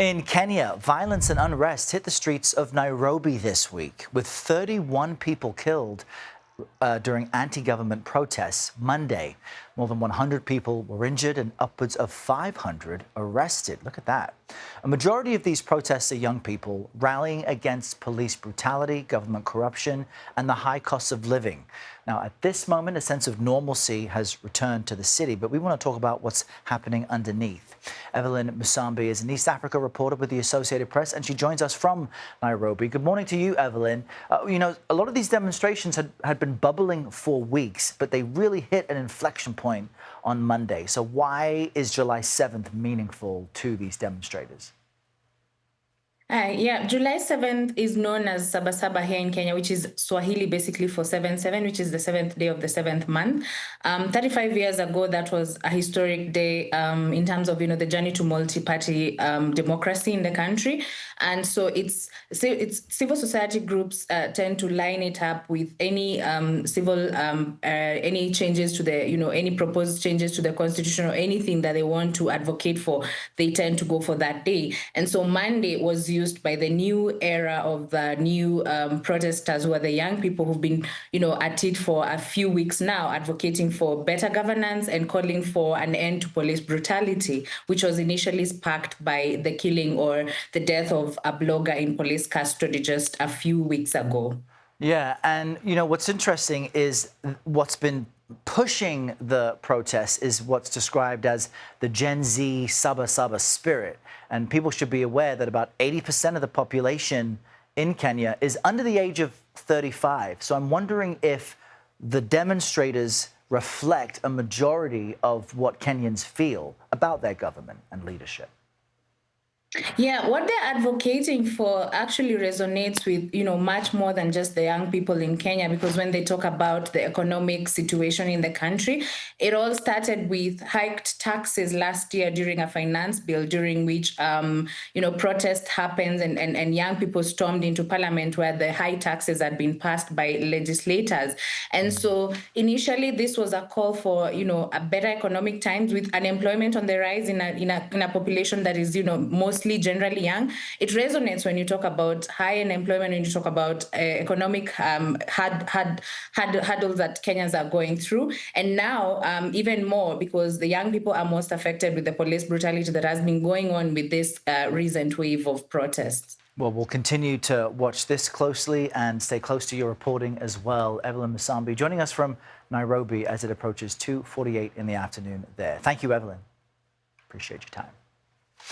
In Kenya, violence and unrest hit the streets of Nairobi this week, with 31 people killed during anti-government protests Monday. More than 100 people were injured and upwards of 500 arrested. Look at that. A majority of these protests are young people rallying against police brutality, government corruption, and the high costs of living. Now, at this moment, a sense of normalcy has returned to the city, but we want to talk about what's happening underneath. Evelyne Musambi is an East Africa reporter with the Associated Press, and she joins us from Nairobi. Good morning to you, Evelyne. A lot of these demonstrations had been bubbling for weeks, but they really hit an inflection point on Monday. So why is July 7th meaningful to these demonstrators? July 7th is known as Saba Saba here in Kenya, which is Swahili basically for 7/7, which is the seventh day of the seventh month. 35 years ago, that was a historic day in terms of, the journey to multi-party democracy in the country. And so it's civil society groups tend to line it up with any any changes to the, any proposed changes to the constitution or anything that they want to advocate for, they tend to go for that day. And so Monday was used by the new era of the new protesters, who are the young people who've been, at it for a few weeks now, advocating for better governance and calling for an end to police brutality, which was initially sparked by the killing or the death of a blogger in police custody just a few weeks ago. Yeah, and what's interesting is what's been pushing the protests is what's described as the Gen Z Saba Saba spirit. And people should be aware that about 80% of the population in Kenya is under the age of 35. So I'm wondering if the demonstrators reflect a majority of what Kenyans feel about their government and leadership. Yeah, what they're advocating for actually resonates with, much more than just the young people in Kenya, because when they talk about the economic situation in the country, it all started with hiked taxes last year during a finance bill, during which, protest happens and young people stormed into parliament where the high taxes had been passed by legislators. And so initially this was a call for, a better economic times with unemployment on the rise in a population that is, mostly generally young. It resonates when you talk about high unemployment, when you talk about economic hurdles that Kenyans are going through. And now even more, because the young people are most affected with the police brutality that has been going on with this recent wave of protests. Well, we'll continue to watch this closely and stay close to your reporting as well. Evelyne Musambi joining us from Nairobi as it approaches 2:48 in the afternoon there. Thank you, Evelyne. Appreciate your time.